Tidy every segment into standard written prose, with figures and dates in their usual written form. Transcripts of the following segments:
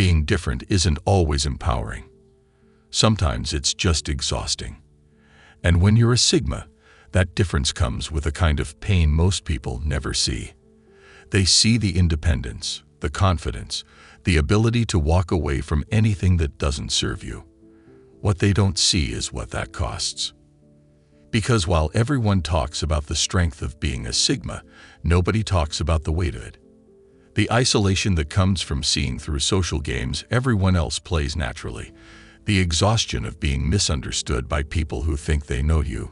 Being different isn't always empowering. Sometimes it's just exhausting. And when you're a Sigma, that difference comes with a kind of pain most people never see. They see the independence, the confidence, the ability to walk away from anything that doesn't serve you. What they don't see is what that costs. Because while everyone talks about the strength of being a Sigma, nobody talks about the weight of it. The isolation that comes from seeing through social games everyone else plays naturally. The exhaustion of being misunderstood by people who think they know you.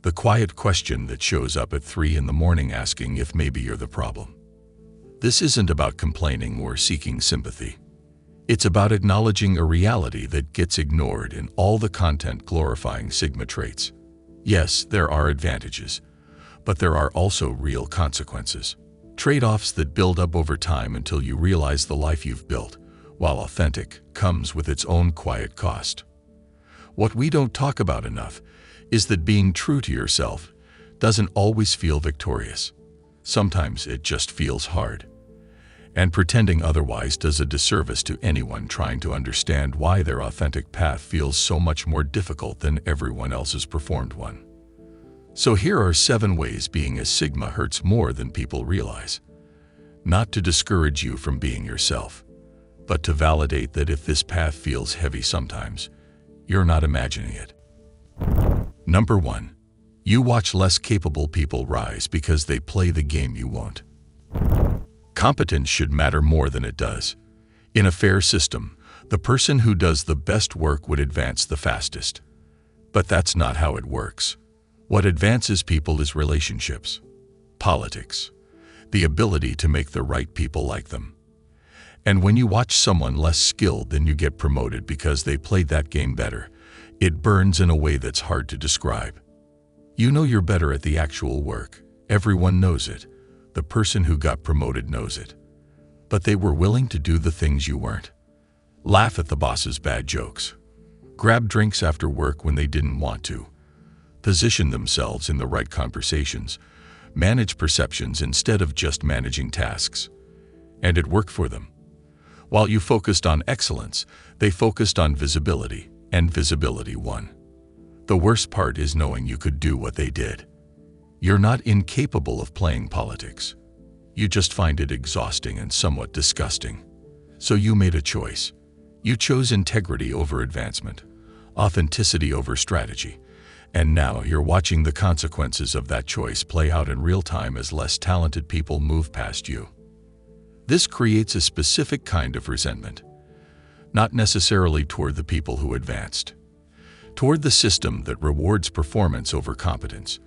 The quiet question that shows up at 3 in the morning asking if maybe you're the problem. This isn't about complaining or seeking sympathy. It's about acknowledging a reality that gets ignored in all the content glorifying Sigma traits. Yes, there are advantages, but there are also real consequences. Trade-offs that build up over time until you realize the life you've built, while authentic, comes with its own quiet cost. What we don't talk about enough is that being true to yourself doesn't always feel victorious. Sometimes it just feels hard. And pretending otherwise does a disservice to anyone trying to understand why their authentic path feels so much more difficult than everyone else's performed one. So here are 7 ways being a Sigma hurts more than people realize. Not to discourage you from being yourself, but to validate that if this path feels heavy sometimes, you're not imagining it. Number 1. You watch less capable people rise because they play the game you won't. Competence should matter more than it does. In a fair system, the person who does the best work would advance the fastest. But that's not how it works. What advances people is relationships, politics, the ability to make the right people like them. And when you watch someone less skilled than you get promoted because they played that game better, it burns in a way that's hard to describe. You know you're better at the actual work. Everyone knows it. The person who got promoted knows it. But they were willing to do the things you weren't. Laugh at the boss's bad jokes. Grab drinks after work when they didn't want to. Position themselves in the right conversations. Manage perceptions instead of just managing tasks. And it worked for them. While you focused on excellence, they focused on visibility, and visibility won. The worst part is knowing you could do what they did. You're not incapable of playing politics. You just find it exhausting and somewhat disgusting. So you made a choice. You chose integrity over advancement, authenticity over strategy, and now you're watching the consequences of that choice play out in real time as less talented people move past you. This creates a specific kind of resentment, not necessarily toward the people who advanced, toward the system that rewards performance over competence,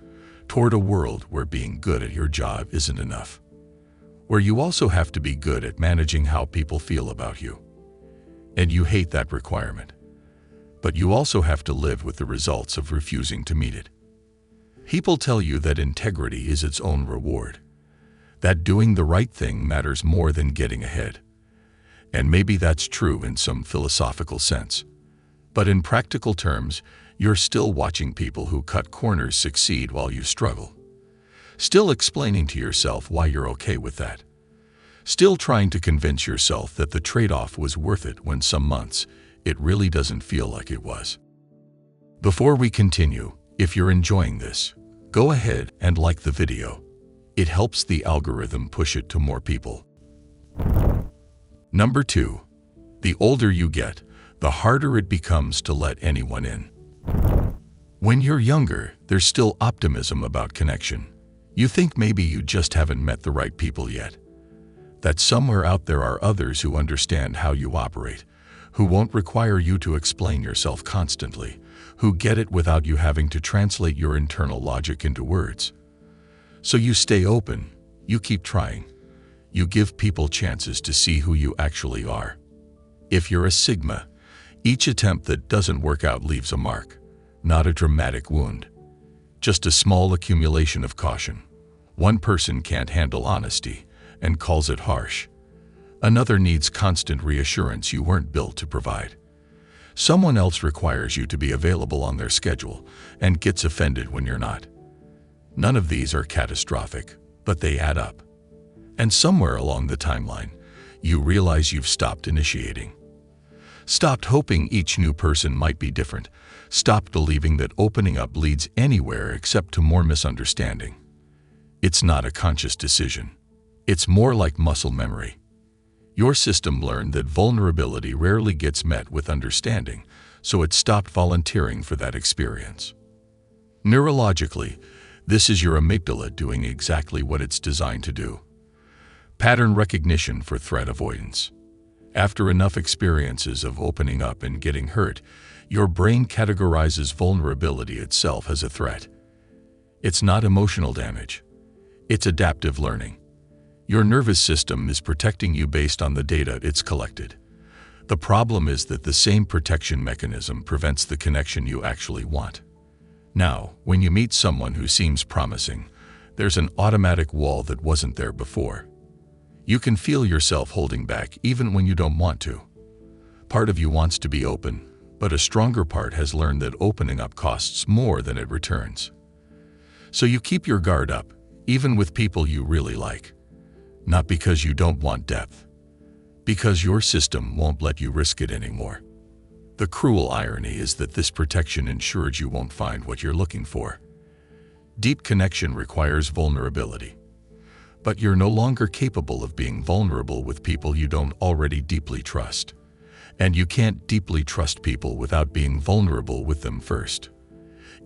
toward a world where being good at your job isn't enough, where you also have to be good at managing how people feel about you. And you hate that requirement. But you also have to live with the results of refusing to meet it. People tell you that integrity is its own reward, that doing the right thing matters more than getting ahead. And maybe that's true in some philosophical sense. But in practical terms, you're still watching people who cut corners succeed while you struggle. Still explaining to yourself why you're okay with that. Still trying to convince yourself that the trade-off was worth it when some months it really doesn't feel like it was. Before we continue, if you're enjoying this, go ahead and like the video. It helps the algorithm push it to more people. Number 2. The older you get, the harder it becomes to let anyone in. When you're younger, there's still optimism about connection. You think maybe you just haven't met the right people yet. That somewhere out there are others who understand how you operate, who won't require you to explain yourself constantly, who get it without you having to translate your internal logic into words. So you stay open, you keep trying, you give people chances to see who you actually are. If you're a Sigma, each attempt that doesn't work out leaves a mark, not a dramatic wound, just a small accumulation of caution. One person can't handle honesty and calls it harsh. Another needs constant reassurance you weren't built to provide. Someone else requires you to be available on their schedule and gets offended when you're not. None of these are catastrophic, but they add up. And somewhere along the timeline, you realize you've stopped initiating. Stopped hoping each new person might be different. Stopped believing that opening up leads anywhere except to more misunderstanding. It's not a conscious decision. It's more like muscle memory. Your system learned that vulnerability rarely gets met with understanding, so it stopped volunteering for that experience. Neurologically, this is your amygdala doing exactly what it's designed to do. Pattern recognition for threat avoidance. After enough experiences of opening up and getting hurt, your brain categorizes vulnerability itself as a threat. It's not emotional damage. It's adaptive learning. Your nervous system is protecting you based on the data it's collected. The problem is that the same protection mechanism prevents the connection you actually want. Now, when you meet someone who seems promising, there's an automatic wall that wasn't there before. You can feel yourself holding back even when you don't want to. Part of you wants to be open, but a stronger part has learned that opening up costs more than it returns. So you keep your guard up, even with people you really like. Not because you don't want depth, because your system won't let you risk it anymore. The cruel irony is that this protection ensures you won't find what you're looking for. Deep connection requires vulnerability. But you're no longer capable of being vulnerable with people you don't already deeply trust. And you can't deeply trust people without being vulnerable with them first.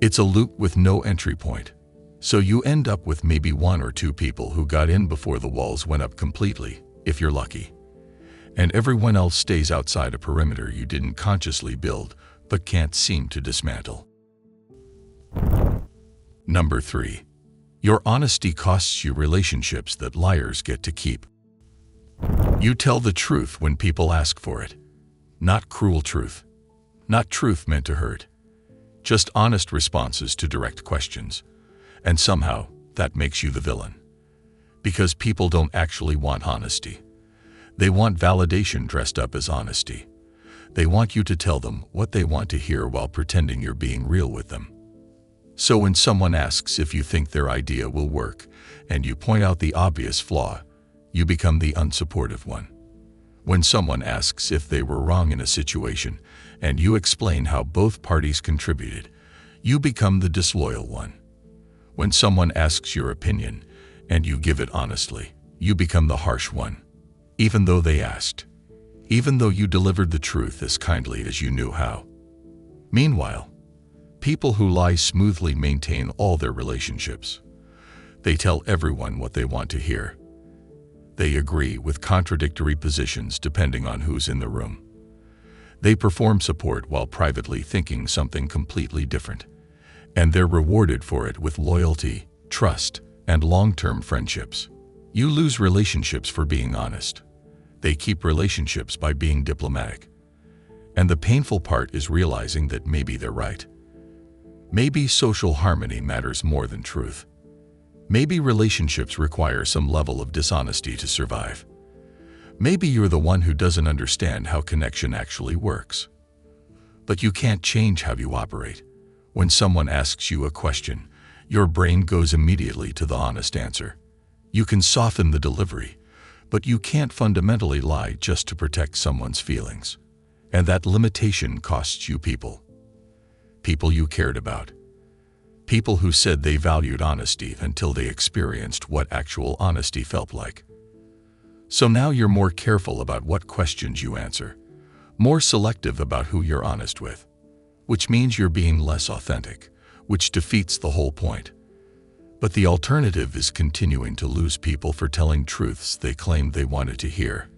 It's a loop with no entry point. So you end up with maybe one or two people who got in before the walls went up completely, if you're lucky. And everyone else stays outside a perimeter you didn't consciously build, but can't seem to dismantle. Number 3. Your honesty costs you relationships that liars get to keep. You tell the truth when people ask for it. Not cruel truth. Not truth meant to hurt. Just honest responses to direct questions. And somehow, that makes you the villain. Because people don't actually want honesty. They want validation dressed up as honesty. They want you to tell them what they want to hear while pretending you're being real with them. So when someone asks if you think their idea will work, and you point out the obvious flaw, you become the unsupportive one. When someone asks if they were wrong in a situation, and you explain how both parties contributed, you become the disloyal one. When someone asks your opinion, and you give it honestly, you become the harsh one. Even though they asked. Even though you delivered the truth as kindly as you knew how. Meanwhile, people who lie smoothly maintain all their relationships. They tell everyone what they want to hear. They agree with contradictory positions depending on who's in the room. They perform support while privately thinking something completely different. And they're rewarded for it with loyalty, trust, and long-term friendships. You lose relationships for being honest. They keep relationships by being diplomatic. And the painful part is realizing that maybe they're right. Maybe social harmony matters more than truth. Maybe relationships require some level of dishonesty to survive. Maybe you're the one who doesn't understand how connection actually works. But you can't change how you operate. When someone asks you a question, your brain goes immediately to the honest answer. You can soften the delivery, but you can't fundamentally lie just to protect someone's feelings. And that limitation costs you people. People you cared about. People who said they valued honesty until they experienced what actual honesty felt like. So now you're more careful about what questions you answer, more selective about who you're honest with, which means you're being less authentic, which defeats the whole point. But the alternative is continuing to lose people for telling truths they claimed they wanted to hear.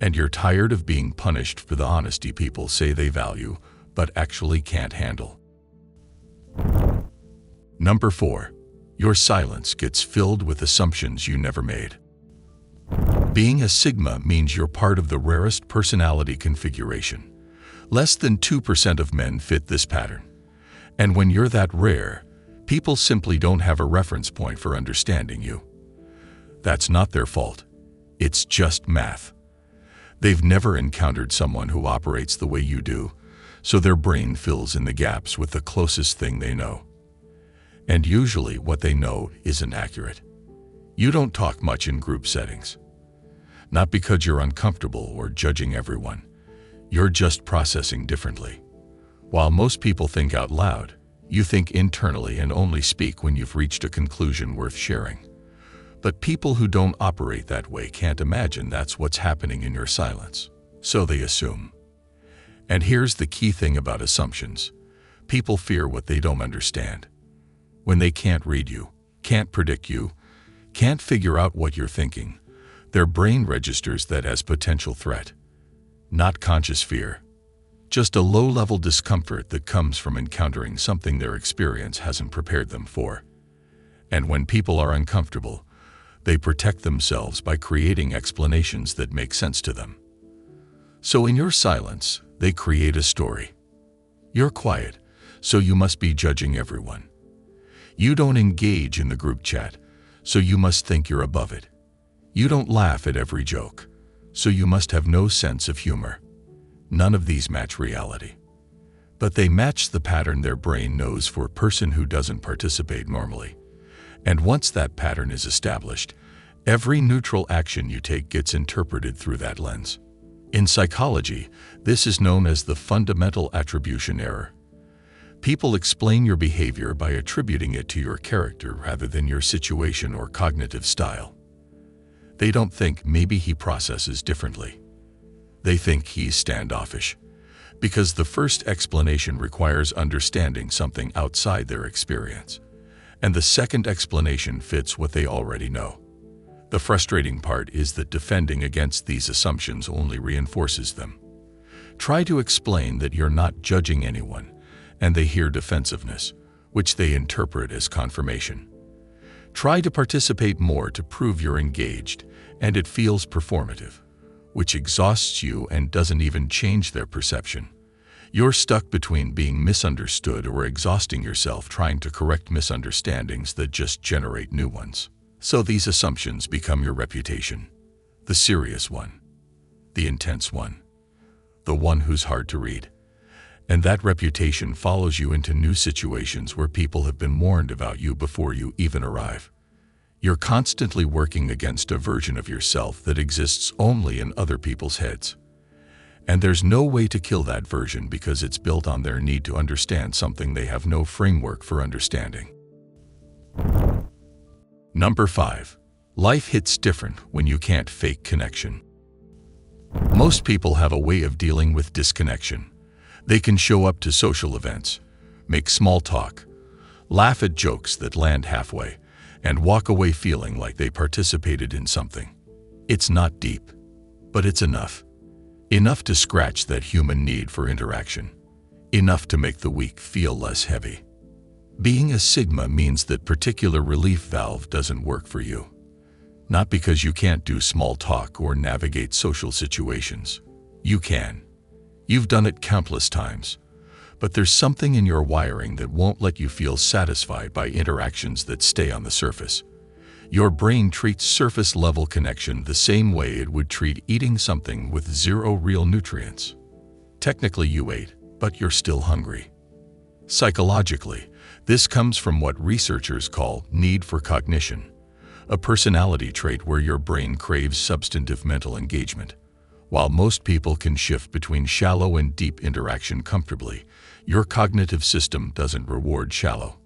And you're tired of being punished for the honesty people say they value, but actually can't handle. Number 4. Your silence gets filled with assumptions you never made. Being a Sigma means you're part of the rarest personality configuration. Less than 2% of men fit this pattern. And when you're that rare, people simply don't have a reference point for understanding you. That's not their fault. It's just math. They've never encountered someone who operates the way you do, so their brain fills in the gaps with the closest thing they know. And usually what they know isn't accurate. You don't talk much in group settings. not because you're uncomfortable or judging everyone. You're just processing differently. While most people think out loud, you think internally and only speak when you've reached a conclusion worth sharing. But people who don't operate that way can't imagine that's what's happening in your silence. So they assume. And here's the key thing about assumptions. People fear what they don't understand. When they can't read you, can't predict you, can't figure out what you're thinking, their brain registers that as potential threat. Not conscious fear. Just a low-level discomfort that comes from encountering something their experience hasn't prepared them for. And when people are uncomfortable, they protect themselves by creating explanations that make sense to them. So in your silence, they create a story. You're quiet, so you must be judging everyone. You don't engage in the group chat, so you must think you're above it. You don't laugh at every joke, so you must have no sense of humor. None of these match reality. But they match the pattern their brain knows for a person who doesn't participate normally. And once that pattern is established, every neutral action you take gets interpreted through that lens. In psychology, this is known as the fundamental attribution error. People explain your behavior by attributing it to your character rather than your situation or cognitive style. They don't think maybe he processes differently. They think he's standoffish, because the first explanation requires understanding something outside their experience, and the second explanation fits what they already know. The frustrating part is that defending against these assumptions only reinforces them. Try to explain that you're not judging anyone, and they hear defensiveness, which they interpret as confirmation. Try to participate more to prove you're engaged, and it feels performative, which exhausts you and doesn't even change their perception. You're stuck between being misunderstood or exhausting yourself trying to correct misunderstandings that just generate new ones. So these assumptions become your reputation. The serious one, the intense one, the one who's hard to read. And that reputation follows you into new situations where people have been warned about you before you even arrive. You're constantly working against a version of yourself that exists only in other people's heads. And there's no way to kill that version because it's built on their need to understand something they have no framework for understanding. Number 5. Life hits different when you can't fake connection. Most people have a way of dealing with disconnection. They can show up to social events, make small talk, laugh at jokes that land halfway, and walk away feeling like they participated in something. It's not deep, but it's enough. Enough to scratch that human need for interaction. Enough to make the week feel less heavy. Being a Sigma means that particular relief valve doesn't work for you. Not because you can't do small talk or navigate social situations. You can. You've done it countless times. But there's something in your wiring that won't let you feel satisfied by interactions that stay on the surface. Your brain treats surface-level connection the same way it would treat eating something with zero real nutrients. Technically you ate, but you're still hungry. Psychologically, this comes from what researchers call need for cognition, a personality trait where your brain craves substantive mental engagement. While most people can shift between shallow and deep interaction comfortably, your cognitive system doesn't reward shallow.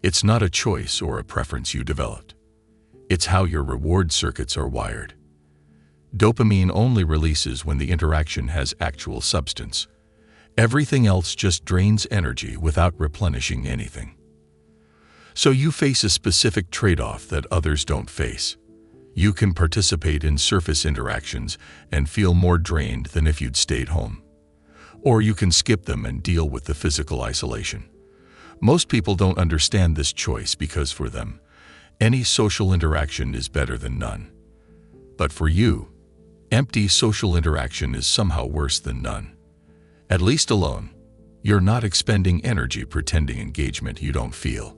It's not a choice or a preference you developed. It's how your reward circuits are wired. Dopamine only releases when the interaction has actual substance. Everything else just drains energy without replenishing anything. So you face a specific trade-off that others don't face. You can participate in surface interactions and feel more drained than if you'd stayed home. Or you can skip them and deal with the physical isolation. Most people don't understand this choice because for them, any social interaction is better than none. But for you, empty social interaction is somehow worse than none. At least alone, you're not expending energy pretending engagement you don't feel.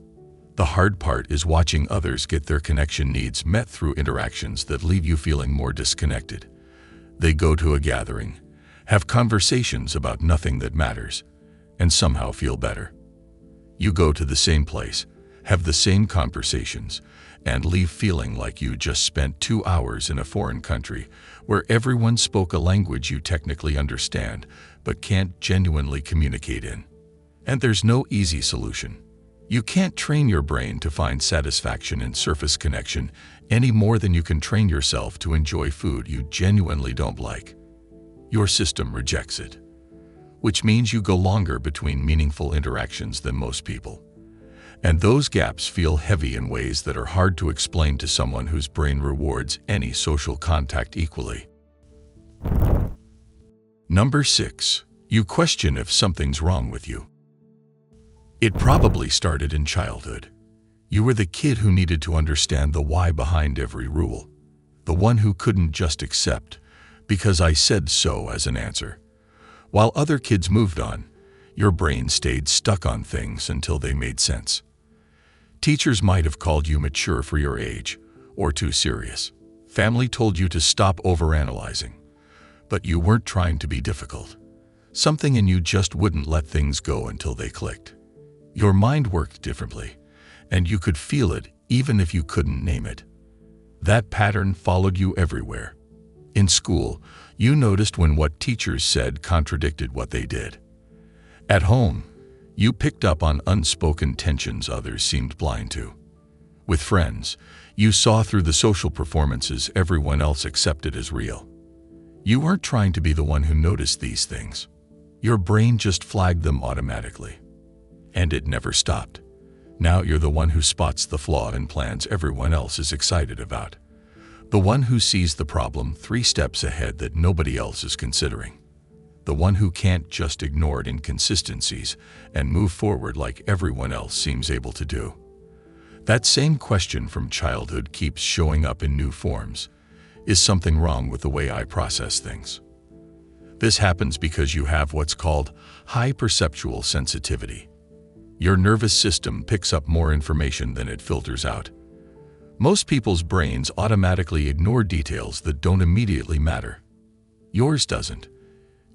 The hard part is watching others get their connection needs met through interactions that leave you feeling more disconnected. They go to a gathering, have conversations about nothing that matters, and somehow feel better. You go to the same place, have the same conversations, and leave feeling like you just spent 2 hours in a foreign country where everyone spoke a language you technically understand but can't genuinely communicate in. And there's no easy solution. You can't train your brain to find satisfaction in surface connection any more than you can train yourself to enjoy food you genuinely don't like. Your system rejects it, which means you go longer between meaningful interactions than most people. And those gaps feel heavy in ways that are hard to explain to someone whose brain rewards any social contact equally. Number 6. You question if something's wrong with you. It probably started in childhood. You were the kid who needed to understand the why behind every rule, the one who couldn't just accept, "because I said so," as an answer. While other kids moved on, your brain stayed stuck on things until they made sense. Teachers might have called you mature for your age, or too serious. Family told you to stop overanalyzing, but you weren't trying to be difficult. Something in you just wouldn't let things go until they clicked. Your mind worked differently, and you could feel it even if you couldn't name it. That pattern followed you everywhere. In school, you noticed when what teachers said contradicted what they did. At home, you picked up on unspoken tensions others seemed blind to. With friends, you saw through the social performances everyone else accepted as real. You weren't trying to be the one who noticed these things. Your brain just flagged them automatically. And it never stopped. Now you're the one who spots the flaw in plans everyone else is excited about. The one who sees the problem 3 steps ahead that nobody else is considering. The one who can't just ignore inconsistencies and move forward like everyone else seems able to do. That same question from childhood keeps showing up in new forms. Is something wrong with the way I process things? This happens because you have what's called high perceptual sensitivity. Your nervous system picks up more information than it filters out. Most people's brains automatically ignore details that don't immediately matter. Yours doesn't.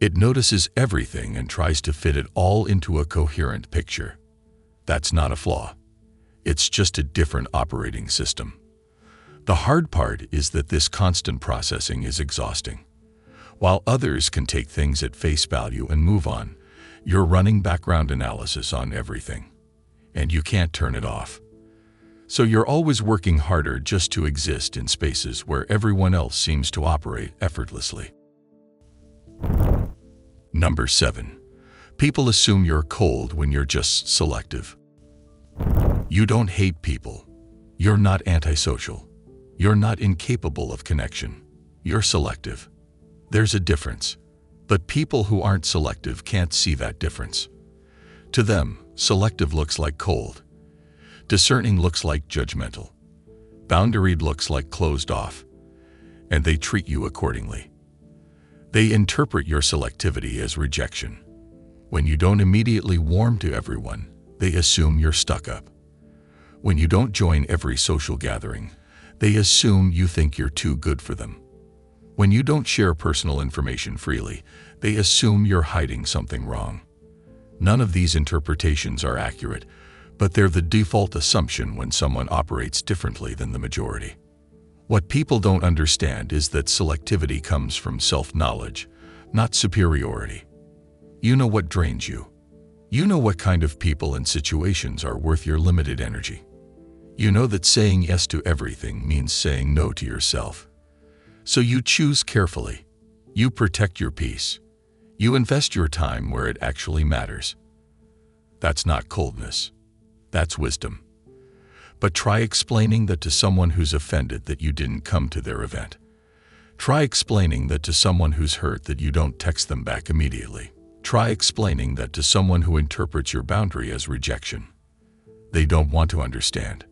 It notices everything and tries to fit it all into a coherent picture. That's not a flaw. It's just a different operating system. The hard part is that this constant processing is exhausting. While others can take things at face value and move on, you're running background analysis on everything, and you can't turn it off. So you're always working harder just to exist in spaces where everyone else seems to operate effortlessly. Number 7. People assume you're cold when you're just selective. You don't hate people. You're not antisocial. You're not incapable of connection. You're selective. There's a difference. But people who aren't selective can't see that difference. To them, selective looks like cold. Discerning looks like judgmental. Boundaried looks like closed off. And they treat you accordingly. They interpret your selectivity as rejection. When you don't immediately warm to everyone, they assume you're stuck up. When you don't join every social gathering, they assume you think you're too good for them. When you don't share personal information freely, they assume you're hiding something wrong. None of these interpretations are accurate, but they're the default assumption when someone operates differently than the majority. What people don't understand is that selectivity comes from self-knowledge, not superiority. You know what drains you. You know what kind of people and situations are worth your limited energy. You know that saying yes to everything means saying no to yourself. So you choose carefully. You protect your peace. You invest your time where it actually matters. That's not coldness. That's wisdom. But try explaining that to someone who's offended that you didn't come to their event. Try explaining that to someone who's hurt that you don't text them back immediately. Try explaining that to someone who interprets your boundary as rejection. They don't want to understand.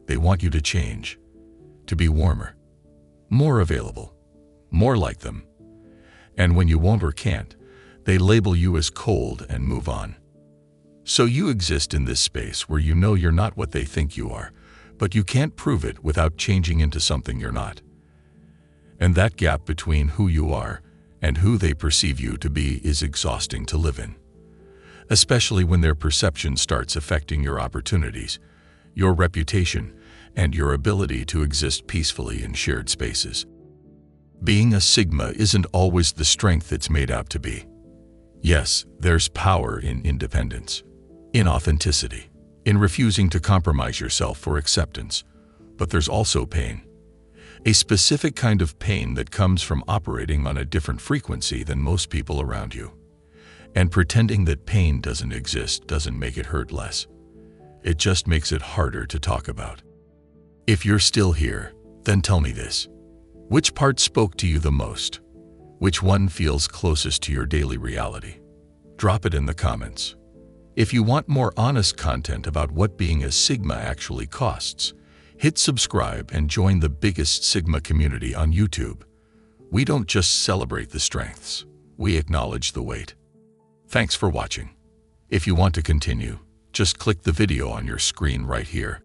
They want you to change, to be warmer, more available, more like them. And when you won't or can't, they label you as cold and move on. So you exist in this space where you know you're not what they think you are, but you can't prove it without changing into something you're not. And that gap between who you are and who they perceive you to be is exhausting to live in, especially when their perception starts affecting your opportunities, your reputation, and your ability to exist peacefully in shared spaces. Being a Sigma isn't always the strength it's made out to be. Yes, there's power in independence, in authenticity, in refusing to compromise yourself for acceptance, but there's also pain. A specific kind of pain that comes from operating on a different frequency than most people around you. And pretending that pain doesn't exist doesn't make it hurt less. It just makes it harder to talk about. If you're still here, then tell me this. Which part spoke to you the most? Which one feels closest to your daily reality? Drop it in the comments. If you want more honest content about what being a Sigma actually costs, hit subscribe and join the biggest Sigma community on YouTube. We don't just celebrate the strengths, we acknowledge the weight. Thanks for watching. If you want to continue, just click the video on your screen right here.